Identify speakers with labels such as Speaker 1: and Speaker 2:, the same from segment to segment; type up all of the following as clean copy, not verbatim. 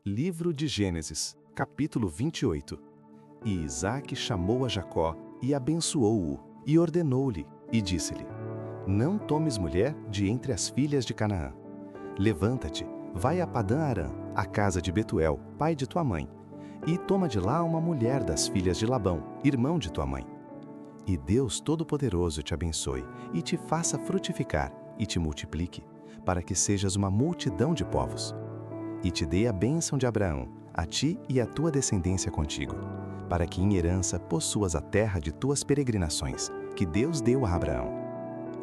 Speaker 1: Livro de Gênesis, capítulo 28. E Isaque chamou a Jacó, e abençoou-o, e ordenou-lhe, e disse-lhe: Não tomes mulher de entre as filhas de Canaã. Levanta-te, vai a Padã-Arã, a casa de Betuel, pai de tua mãe, e toma de lá uma mulher das filhas de Labão, irmão de tua mãe. E Deus Todo-Poderoso te abençoe, e te faça frutificar, e te multiplique, para que sejas uma multidão de povos. E te dê a bênção de Abraão, a ti e a tua descendência contigo, para que em herança possuas a terra de tuas peregrinações, que Deus deu a Abraão.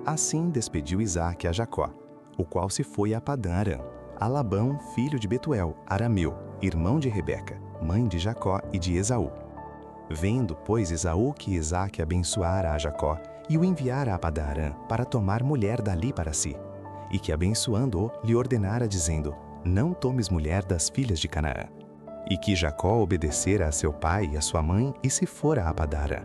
Speaker 1: Assim despediu Isaque a Jacó, o qual se foi a Padã-Arã, a Labão, filho de Betuel, arameu, irmão de Rebeca, mãe de Jacó e de Esaú. Vendo, pois, Esaú que Isaque abençoara a Jacó e o enviara a Padã-Arã para tomar mulher dali para si, e que abençoando-o lhe ordenara dizendo: Não tomes mulher das filhas de Canaã. E que Jacó obedecera a seu pai e a sua mãe e se fora a Padã-Arã.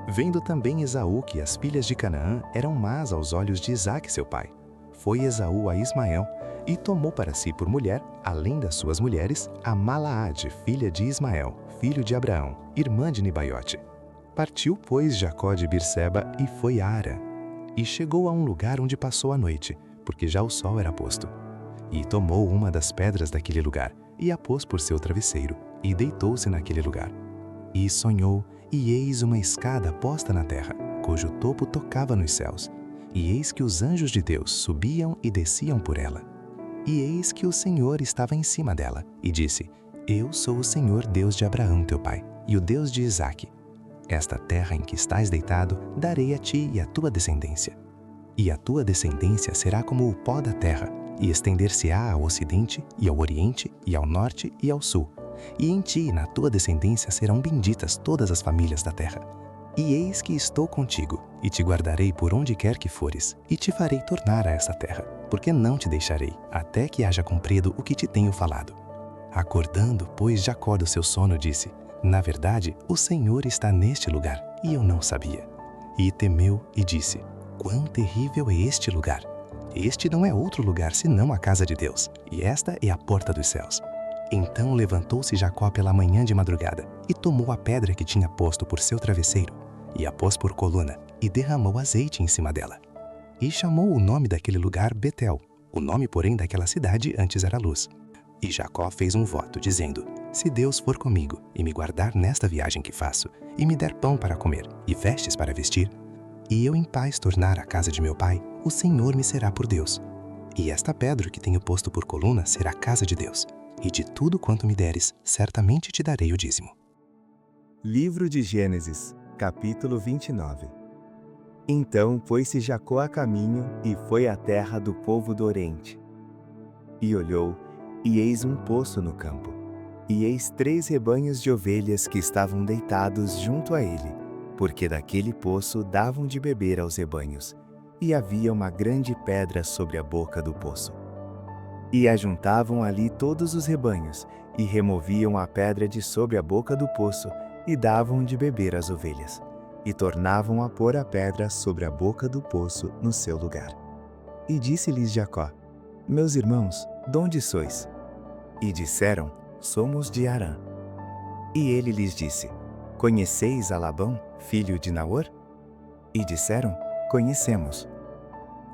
Speaker 1: Vendo também Esaú que as filhas de Canaã eram más aos olhos de Isaque seu pai, foi Esaú a Ismael e tomou para si por mulher, além das suas mulheres, a Malaade, filha de Ismael, filho de Abraão, irmã de Nibaiote. Partiu, pois, Jacó de Berseba e foi a Arã. E chegou a um lugar onde passou a noite, porque já o sol era posto. E tomou uma das pedras daquele lugar, e a pôs por seu travesseiro, e deitou-se naquele lugar. E sonhou, e eis uma escada posta na terra, cujo topo tocava nos céus. E eis que os anjos de Deus subiam e desciam por ela. E eis que o Senhor estava em cima dela, e disse: Eu sou o Senhor Deus de Abraão teu pai, e o Deus de Isaque. Esta terra em que estás deitado, darei a ti e à tua descendência. E a tua descendência será como o pó da terra, e estender-se-á ao ocidente, e ao oriente, e ao norte, e ao sul. E em ti e na tua descendência serão benditas todas as famílias da terra. E eis que estou contigo, e te guardarei por onde quer que fores, e te farei tornar a esta terra, porque não te deixarei, até que haja cumprido o que te tenho falado. Acordando, pois, Jacó do seu sono, disse: Na verdade, o Senhor está neste lugar, e eu não sabia. E temeu e disse: Quão terrível é este lugar! Este não é outro lugar senão a casa de Deus, e esta é a porta dos céus. Então levantou-se Jacó pela manhã de madrugada, e tomou a pedra que tinha posto por seu travesseiro, e a pôs por coluna, e derramou azeite em cima dela. E chamou o nome daquele lugar Betel. O nome, porém, daquela cidade antes era Luz. E Jacó fez um voto, dizendo: Se Deus for comigo, e me guardar nesta viagem que faço, e me der pão para comer, e vestes para vestir, e eu em paz tornar à casa de meu pai, o Senhor me será por Deus. E esta pedra que tenho posto por coluna será a casa de Deus. E de tudo quanto me deres, certamente te darei o dízimo.
Speaker 2: Livro de Gênesis, capítulo 29. Então pôs-se Jacó a caminho e foi à terra do povo do Oriente. E olhou, e eis um poço no campo, e eis 3 rebanhos de ovelhas que estavam deitados junto a ele, porque daquele poço davam de beber aos rebanhos, e havia uma grande pedra sobre a boca do poço. E ajuntavam ali todos os rebanhos, e removiam a pedra de sobre a boca do poço, e davam de beber às ovelhas, e tornavam a pôr a pedra sobre a boca do poço no seu lugar. E disse-lhes Jacó: Meus irmãos, donde sois? E disseram: Somos de Harã. E ele lhes disse: Conheceis a Labão, filho de Naor? E disseram: Conhecemos.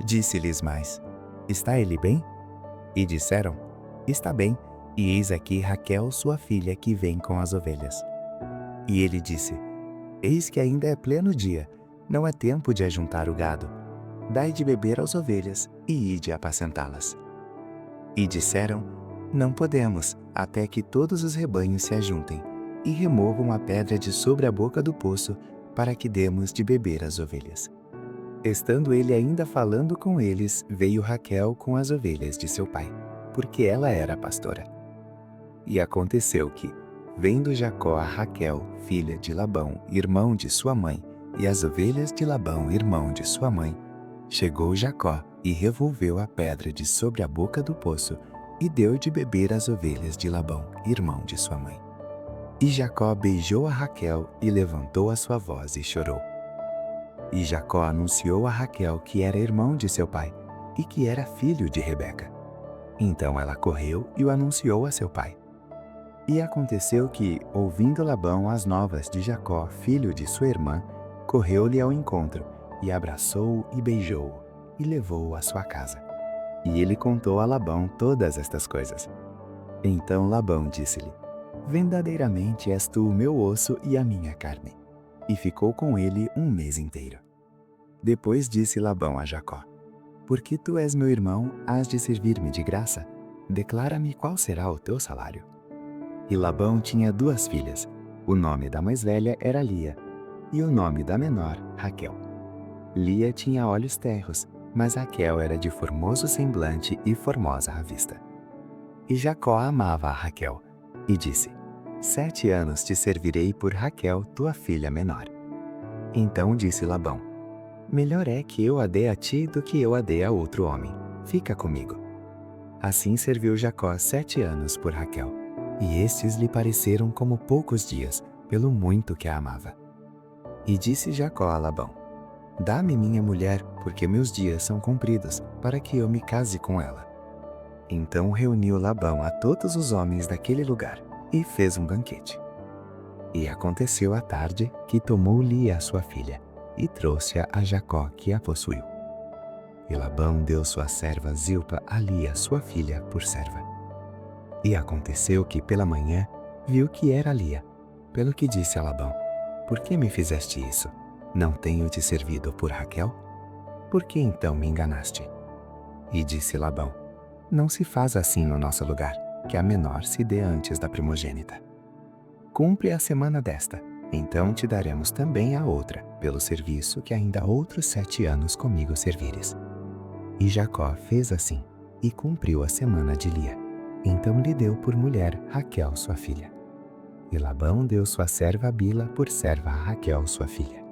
Speaker 2: Disse-lhes mais: Está ele bem? E disseram: Está bem, e eis aqui Raquel, sua filha, que vem com as ovelhas. E ele disse: Eis que ainda é pleno dia, não é tempo de ajuntar o gado. Dai de beber às ovelhas, e ide apacentá-las. E disseram: Não podemos, até que todos os rebanhos se ajuntem, e removam a pedra de sobre a boca do poço, para que demos de beber às ovelhas. Estando ele ainda falando com eles, veio Raquel com as ovelhas de seu pai, porque ela era pastora. E aconteceu que, vendo Jacó a Raquel, filha de Labão, irmão de sua mãe, e as ovelhas de Labão, irmão de sua mãe, chegou Jacó e revolveu a pedra de sobre a boca do poço, e deu de beber às ovelhas de Labão, irmão de sua mãe. E Jacó beijou a Raquel e levantou a sua voz e chorou. E Jacó anunciou a Raquel que era irmão de seu pai, e que era filho de Rebeca. Então ela correu e o anunciou a seu pai. E aconteceu que, ouvindo Labão as novas de Jacó, filho de sua irmã, correu-lhe ao encontro, e abraçou-o e beijou-o, e levou-o à sua casa. E ele contou a Labão todas estas coisas. Então Labão disse-lhe: Verdadeiramente és tu o meu osso e a minha carne. E ficou com ele um mês inteiro. Depois disse Labão a Jacó: Porque tu és meu irmão, hás de servir-me de graça? Declara-me qual será o teu salário. E Labão tinha 2 filhas. O nome da mais velha era Lia, e o nome da menor, Raquel. Lia tinha olhos terros, mas Raquel era de formoso semblante e formosa à vista. E Jacó amava a Raquel, e disse: 7 anos te servirei por Raquel, tua filha menor. Então disse Labão: Melhor é que eu a dê a ti do que eu a dê a outro homem. Fica comigo. Assim serviu Jacó 7 anos por Raquel, e estes lhe pareceram como poucos dias, pelo muito que a amava. E disse Jacó a Labão: Dá-me minha mulher, porque meus dias são cumpridos, para que eu me case com ela. Então reuniu Labão a todos os homens daquele lugar, e fez um banquete. E aconteceu à tarde que tomou Lia sua filha, e trouxe-a a Jacó, que a possuiu. E Labão deu sua serva Zilpa a Lia sua filha por serva. E aconteceu que pela manhã viu que era Lia, pelo que disse a Labão: Por que me fizeste isso? Não tenho te servido por Raquel? Por que então me enganaste? E disse Labão: Não se faz assim no nosso lugar, que a menor se dê antes da primogênita. Cumpre a semana desta, então te daremos também a outra, pelo serviço que ainda outros 7 anos comigo servires. E Jacó fez assim, e cumpriu a semana de Lia. Então lhe deu por mulher Raquel sua filha. E Labão deu sua serva Bila por serva a Raquel sua filha.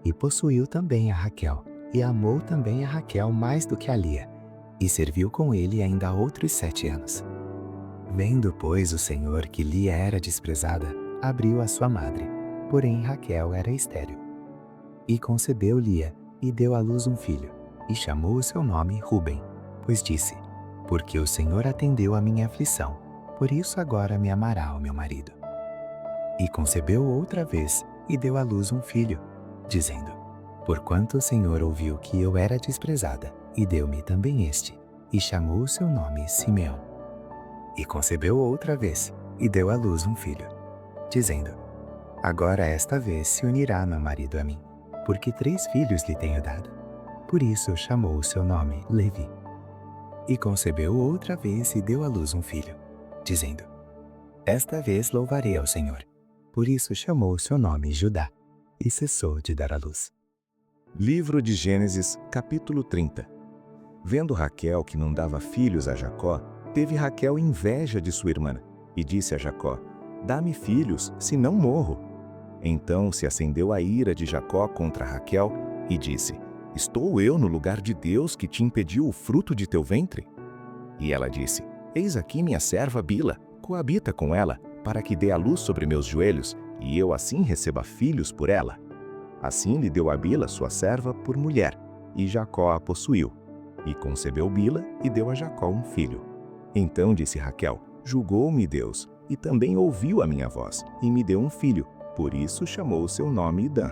Speaker 2: E possuiu também a Raquel, e amou também a Raquel mais do que a Lia, e serviu com ele ainda outros 7 anos. Vendo, pois, o Senhor que Lia era desprezada, abriu a sua madre, porém Raquel era estéril. E concebeu Lia, e deu à luz um filho, e chamou o seu nome Ruben, pois disse: Porque o Senhor atendeu a minha aflição, por isso agora me amará o meu marido. E concebeu outra vez, e deu à luz um filho, dizendo: Porquanto o Senhor ouviu que eu era desprezada, e deu-me também este, e chamou o seu nome Simeão. E concebeu outra vez, e deu à luz um filho, dizendo: Agora esta vez se unirá meu marido a mim, porque 3 filhos lhe tenho dado. Por isso chamou o seu nome Levi. E concebeu outra vez e deu à luz um filho, dizendo: Esta vez louvarei ao Senhor. Por isso chamou o seu nome Judá, e cessou de dar à luz.
Speaker 1: Livro de Gênesis, capítulo 30. Vendo Raquel que não dava filhos a Jacó, teve Raquel inveja de sua irmã, e disse a Jacó: Dá-me filhos, senão morro. Então se acendeu a ira de Jacó contra Raquel, e disse: Estou eu no lugar de Deus que te impediu o fruto de teu ventre? E ela disse: Eis aqui minha serva Bila, coabita com ela, para que dê a luz sobre meus joelhos, e eu assim receba filhos por ela. Assim lhe deu a Bila sua serva por mulher, e Jacó a possuiu. E concebeu Bila, e deu a Jacó um filho. Então disse Raquel: Julgou-me Deus, e também ouviu a minha voz, e me deu um filho, por isso chamou o seu nome Idã.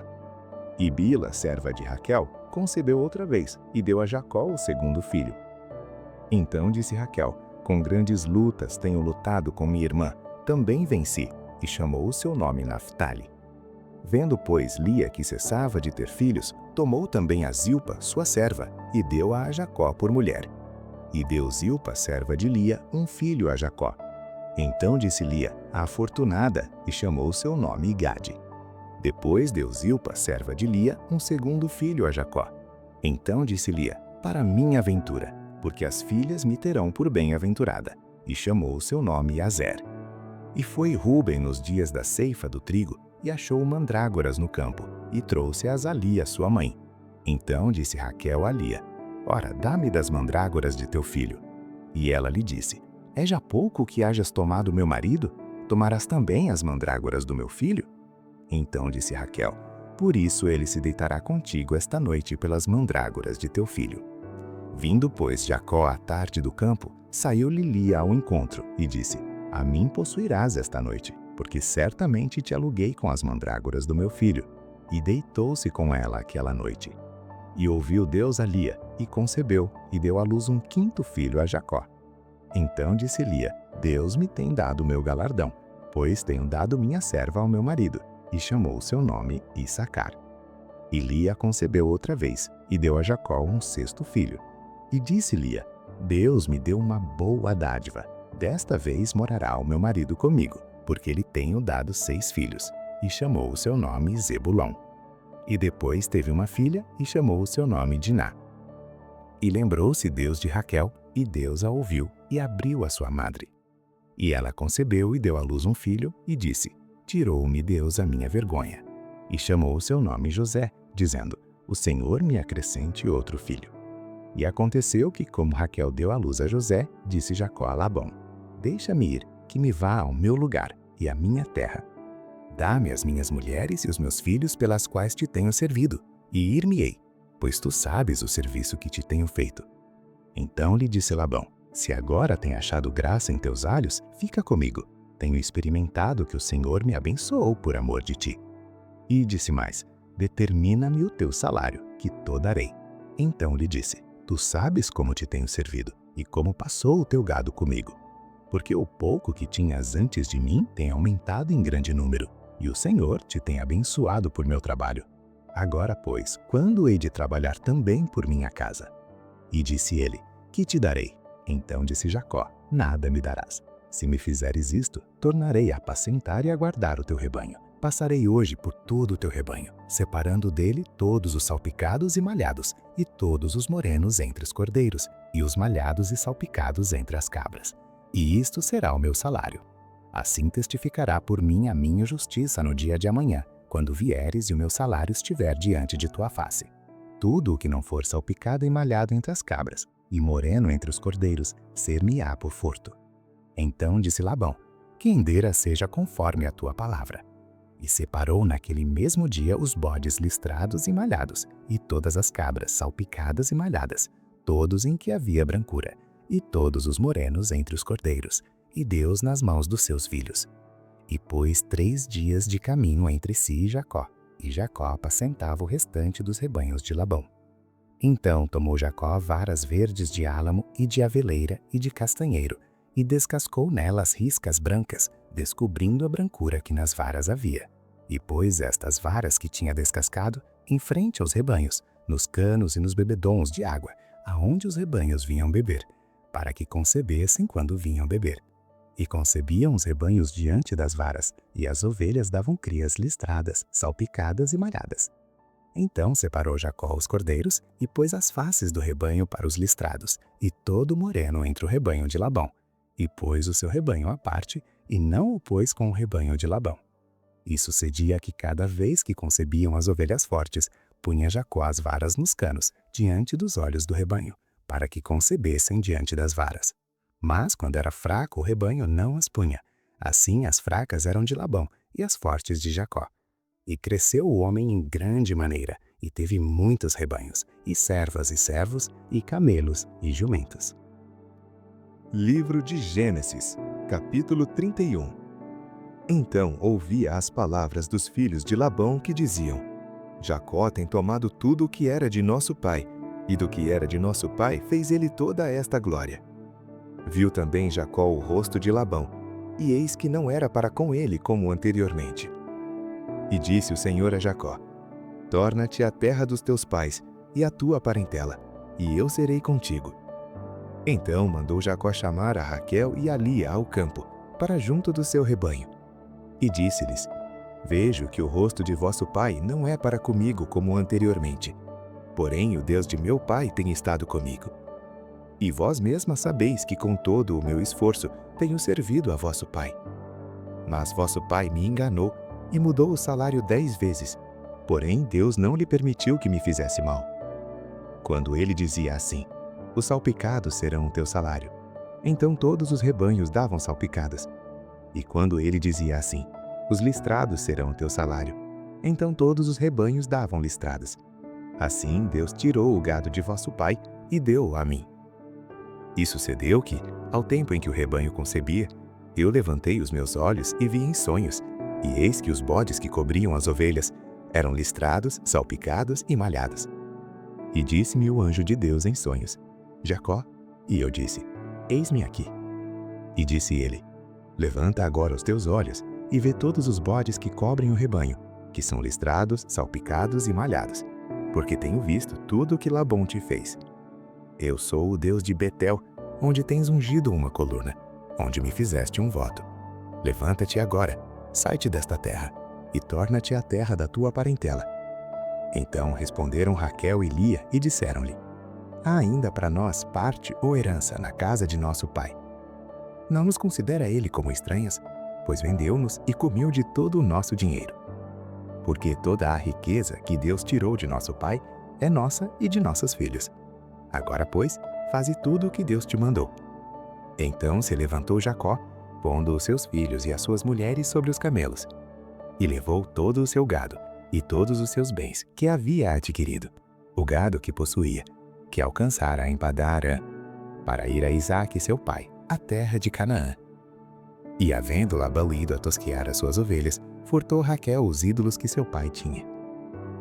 Speaker 1: E Bila, serva de Raquel, concebeu outra vez, e deu a Jacó o segundo filho. Então disse Raquel: Com grandes lutas tenho lutado com minha irmã, também venci, e chamou o seu nome Naftali. Vendo, pois, Lia que cessava de ter filhos, tomou também a Zilpa, sua serva, e deu-a a Jacó por mulher. E deu Zilpa, serva de Lia, um filho a Jacó. Então disse Lia: Afortunada, e chamou o seu nome Gade. Depois deu Zilpa, serva de Lia, um segundo filho a Jacó. Então disse Lia: Para minha ventura, porque as filhas me terão por bem-aventurada. E chamou o seu nome Azer. E foi Ruben nos dias da ceifa do trigo, e achou mandrágoras no campo, e trouxe-as a Lia, sua mãe. Então disse Raquel a Lia: Ora, dá-me das mandrágoras de teu filho. E ela lhe disse: É já pouco que hajas tomado meu marido? Tomarás também as mandrágoras do meu filho? Então disse Raquel: Por isso ele se deitará contigo esta noite pelas mandrágoras de teu filho. Vindo, pois, Jacó à tarde do campo, saiu-lhe Lia ao encontro, e disse:
Speaker 2: A mim possuirás esta noite, porque certamente te aluguei com as mandrágoras do meu filho. E deitou-se com ela aquela noite. E ouviu Deus a Lia, e concebeu, e deu à luz um quinto filho a Jacó. Então disse Lia: Deus me tem dado o meu galardão, pois tenho dado minha serva ao meu marido, e chamou seu nome Issacar. E Lia concebeu outra vez, e deu a Jacó um sexto filho. E disse Lia: Deus me deu uma boa dádiva. Desta vez morará o meu marido comigo, porque lhe tenho dado 6 filhos. E chamou o seu nome Zebulon. E depois teve uma filha, e chamou o seu nome Diná. E lembrou-se Deus de Raquel, e Deus a ouviu, e abriu a sua madre. E ela concebeu e deu à luz um filho, e disse: Tirou-me Deus a minha vergonha. E chamou o seu nome José, dizendo: O Senhor me acrescente outro filho. E aconteceu que, como Raquel deu à luz a José, disse Jacó a Labão: Deixa-me ir, que me vá ao meu lugar e à minha terra. Dá-me as minhas mulheres e os meus filhos pelas quais te tenho servido, e ir-me-ei, pois tu sabes o serviço que te tenho feito. Então lhe disse Labão: Se agora tem achado graça em teus olhos, fica comigo. Tenho experimentado que o Senhor me abençoou por amor de ti. E disse mais: Determina-me o teu salário, que te darei. Então lhe disse: Tu sabes como te tenho servido, e como passou o teu gado comigo. Porque o pouco que tinhas antes de mim tem aumentado em grande número, e o Senhor te tem abençoado por meu trabalho. Agora, pois, quando hei de trabalhar também por minha casa? E disse ele: Que te darei? Então disse Jacó: Nada me darás. Se me fizeres isto, tornarei a apacentar e a guardar o teu rebanho. Passarei hoje por todo o teu rebanho, separando dele todos os salpicados e malhados, e todos os morenos entre os cordeiros, e os malhados e salpicados entre as cabras. E isto será o meu salário. Assim testificará por mim a minha justiça no dia de amanhã, quando vieres e o meu salário estiver diante de tua face. Tudo o que não for salpicado e malhado entre as cabras, e moreno entre os cordeiros, ser-me-á por furto. Então disse Labão: Quem dera seja conforme a tua palavra. E separou naquele mesmo dia os bodes listrados e malhados, e todas as cabras salpicadas e malhadas, todos em que havia brancura, e todos os morenos entre os cordeiros, e deu-os nas mãos dos seus filhos. E pôs 3 dias de caminho entre si e Jacó apacentava o restante dos rebanhos de Labão. Então tomou Jacó varas verdes de álamo e de aveleira e de castanheiro, e descascou nelas riscas brancas, descobrindo a brancura que nas varas havia. E pôs estas varas que tinha descascado em frente aos rebanhos, nos canos e nos bebedouros de água, aonde os rebanhos vinham beber, para que concebessem quando vinham beber. E concebiam os rebanhos diante das varas, e as ovelhas davam crias listradas, salpicadas e malhadas. Então separou Jacó os cordeiros, e pôs as faces do rebanho para os listrados, e todo o moreno entre o rebanho de Labão. E pôs o seu rebanho à parte, e não o pôs com o rebanho de Labão. E sucedia que cada vez que concebiam as ovelhas fortes, punha Jacó as varas nos canos, diante dos olhos do rebanho, para que concebessem diante das varas. Mas quando era fraco o rebanho não as punha. Assim as fracas eram de Labão, e as fortes de Jacó. E cresceu o homem em grande maneira, e teve muitos rebanhos, e servas e servos, e camelos e jumentos.
Speaker 1: Livro de Gênesis, capítulo 31. Então ouvia as palavras dos filhos de Labão que diziam: Jacó tem tomado tudo o que era de nosso pai, e do que era de nosso pai fez ele toda esta glória. Viu também Jacó o rosto de Labão, e eis que não era para com ele como anteriormente. E disse o Senhor a Jacó: Torna-te à terra dos teus pais, e à tua parentela, e eu serei contigo. Então mandou Jacó chamar a Raquel e a Lia ao campo, para junto do seu rebanho. E disse-lhes: Vejo que o rosto de vosso pai não é para comigo como anteriormente. Porém o Deus de meu pai tem estado comigo. E vós mesmas sabeis que com todo o meu esforço tenho servido a vosso pai. Mas vosso pai me enganou e mudou o salário 10 vezes. Porém Deus não lhe permitiu que me fizesse mal. Quando ele dizia assim: Os salpicados serão o teu salário, então todos os rebanhos davam salpicadas. E quando ele dizia assim: Os listrados serão o teu salário, então todos os rebanhos davam listradas. Assim Deus tirou o gado de vosso pai e deu-o a mim. E sucedeu que, ao tempo em que o rebanho concebia,
Speaker 2: Eu levantei os meus olhos e vi em sonhos, e eis que os bodes que cobriam as ovelhas eram listrados, salpicados e malhados. E disse-me o anjo de Deus em sonhos: Jacó. E eu disse: Eis-me aqui. E disse ele: Levanta agora os teus olhos e vê todos os bodes que cobrem o rebanho, que são listrados, salpicados e malhados, porque tenho visto tudo o que Labão te fez. Eu sou o Deus de Betel, onde tens ungido uma coluna, onde me fizeste um voto. Levanta-te agora, sai-te desta terra, e torna-te à terra da tua parentela. Então responderam Raquel e Lia e disseram-lhe: Há ainda para nós parte ou herança na casa de nosso pai. Não nos considera ele como estranhas, pois vendeu-nos e comeu de todo o nosso dinheiro. Porque toda a riqueza que Deus tirou de nosso pai é nossa e de nossos filhos. Agora, pois, faze tudo o que Deus te mandou. Então se levantou Jacó, pondo os seus filhos e as suas mulheres sobre os camelos, e levou todo o seu gado e todos os seus bens que havia adquirido, o gado que possuía, que alcançara em Padã-arã, para ir a Isaque seu pai, à terra de Canaã. E havendo Labão ido a tosquear as suas ovelhas, furtou Raquel os ídolos que seu pai tinha.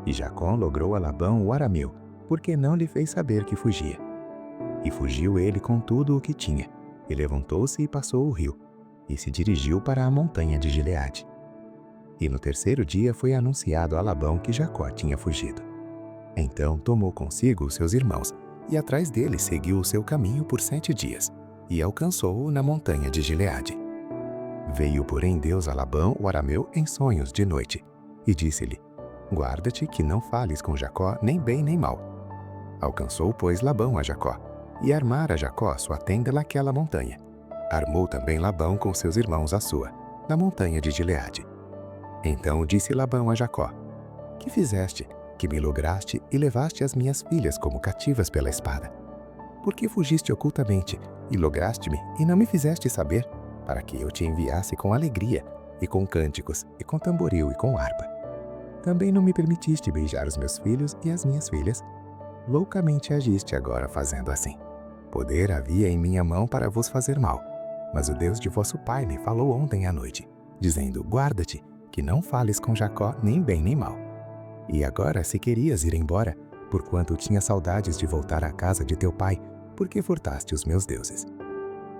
Speaker 2: E Jacó logrou a Labão o arameu, porque não lhe fez saber que fugia. E fugiu ele com tudo o que tinha, e levantou-se e passou o rio, e se dirigiu para a montanha de Gileade. E no terceiro dia foi anunciado a Labão que Jacó tinha fugido. Então tomou consigo os seus irmãos, e atrás dele seguiu o seu caminho por 7 dias, e alcançou-o na montanha de Gileade. Veio, porém, Deus a Labão, o arameu, em sonhos de noite, e disse-lhe: Guarda-te que não fales com Jacó nem bem nem mal. Alcançou, pois, Labão a Jacó, e armara Jacó sua tenda naquela montanha. Armou também Labão com seus irmãos a sua, na montanha de Gileade. Então disse Labão a Jacó: Que fizeste, que me lograste e levaste as minhas filhas como cativas pela espada? Por que fugiste ocultamente e lograste-me e não me fizeste saber, para que eu te enviasse com alegria, e com cânticos, e com tamboril e com harpa? Também não me permitiste beijar os meus filhos e as minhas filhas? Loucamente agiste agora fazendo assim. Poder havia em minha mão para vos fazer mal, mas o Deus de vosso pai me falou ontem à noite, dizendo: Guarda-te, que não fales com Jacó nem bem nem mal. E agora, se querias ir embora, porquanto tinha saudades de voltar à casa de teu pai, porque furtaste os meus deuses?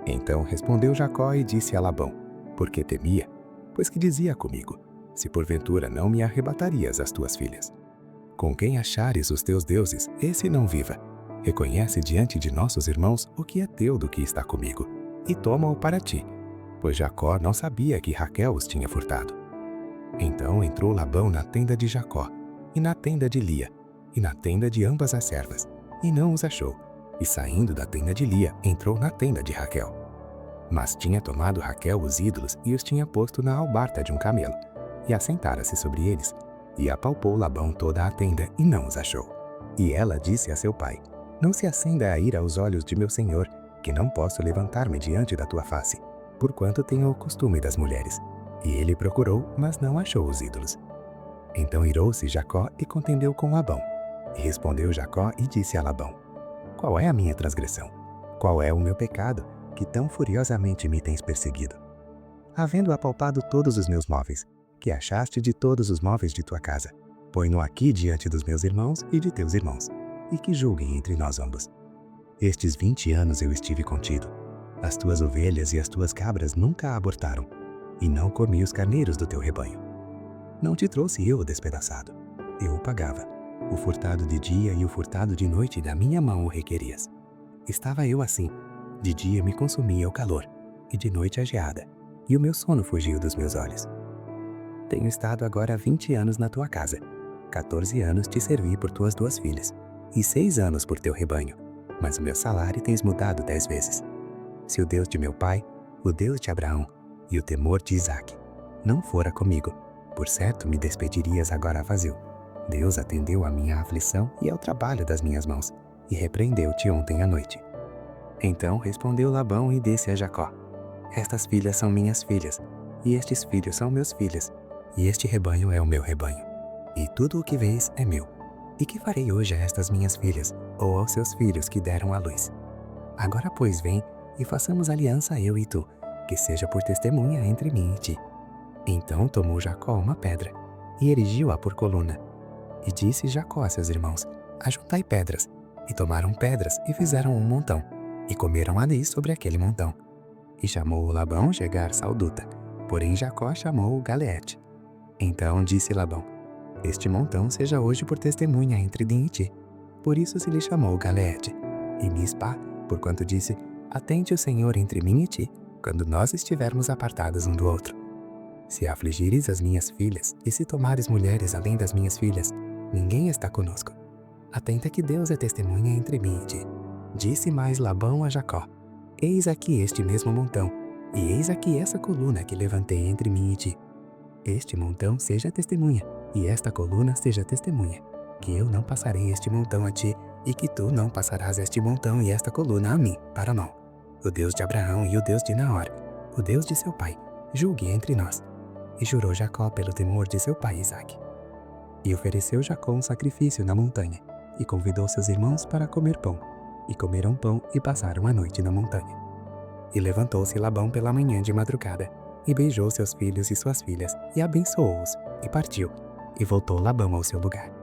Speaker 2: Então respondeu Jacó e disse a Labão: Porque temia, pois que dizia comigo: Se porventura não me arrebatarias as tuas filhas. Com quem achares os teus deuses, esse não viva. Reconhece diante de nossos irmãos o que é teu do que está comigo, e toma-o para ti, pois Jacó não sabia que Raquel os tinha furtado. Então entrou Labão na tenda de Jacó, e na tenda de Lia, e na tenda de ambas as servas, e não os achou, e saindo da tenda de Lia, entrou na tenda de Raquel. Mas tinha tomado Raquel os ídolos e os tinha posto na albarda de um camelo, e assentara-se sobre eles, e apalpou Labão toda a tenda, e não os achou. E ela disse a seu pai: Não se acenda a ira aos olhos de meu senhor, que não posso levantar-me diante da tua face, porquanto tenho o costume das mulheres. E ele procurou, mas não achou os ídolos. Então irou-se Jacó e contendeu com Labão. E respondeu Jacó e disse a Labão: Qual é a minha transgressão? Qual é o meu pecado, que tão furiosamente me tens perseguido? Havendo apalpado todos os meus móveis, que achaste de todos os móveis de tua casa, põe-no aqui diante dos meus irmãos e de teus irmãos, e que julguem entre nós ambos. Estes 20 anos eu estive contigo. As tuas ovelhas e as tuas cabras nunca abortaram, e não comi os carneiros do teu rebanho. Não te trouxe eu o despedaçado, eu o pagava. O furtado de dia e o furtado de noite da minha mão o requerias. Estava eu assim, de dia me consumia o calor, e de noite a geada, e o meu sono fugiu dos meus olhos. Tenho estado agora 20 anos na tua casa, 14 anos te servi por tuas 2 filhas, e 6 anos por teu rebanho, mas o meu salário tens mudado 10 vezes. Se o Deus de meu pai, o Deus de Abraão, e o temor de Isaque, não fora comigo, por certo me despedirias agora vazio. Deus atendeu à minha aflição e ao trabalho das minhas mãos, e repreendeu-te ontem à noite. Então respondeu Labão e disse a Jacó: Estas filhas são minhas filhas, e estes filhos são meus filhos, e este rebanho é o meu rebanho, e tudo o que vês é meu. E que farei hoje a estas minhas filhas, ou aos seus filhos que deram à luz? Agora, pois, vem, e façamos aliança eu e tu,
Speaker 3: que seja por testemunha entre mim e ti. Então tomou Jacó uma pedra, e erigiu-a por coluna. E disse Jacó a seus irmãos: Ajuntai pedras. E tomaram pedras e fizeram um montão, e comeram ali sobre aquele montão. E chamou Labão Jegar-Salduta, porém Jacó chamou-o Galeete. Então disse Labão: Este montão seja hoje por testemunha entre mim e ti. Por isso se lhe chamou Galeete. E Mispá, porquanto disse: Atente o Senhor entre mim e ti, quando nós estivermos apartados um do outro. Se afligires as minhas filhas, e se tomares mulheres além das minhas filhas, ninguém está conosco. Atenta que Deus é testemunha entre mim e ti. Disse mais Labão a Jacó: Eis aqui este mesmo montão, e eis aqui essa coluna que levantei entre mim e ti. Este montão seja testemunha, e esta coluna seja testemunha, que eu não passarei este montão a ti, e que tu não passarás este montão e esta coluna a mim, para não. O Deus de Abraão e o Deus de Naor, o Deus de seu pai, julgue entre nós. E jurou Jacó pelo temor de seu pai Isaque. E ofereceu Jacó um sacrifício na montanha, e convidou seus irmãos para comer pão. E comeram pão e passaram a noite na montanha. E levantou-se Labão pela manhã de madrugada, e beijou seus filhos e suas filhas, e abençoou-os, e partiu, e voltou Labão ao seu lugar.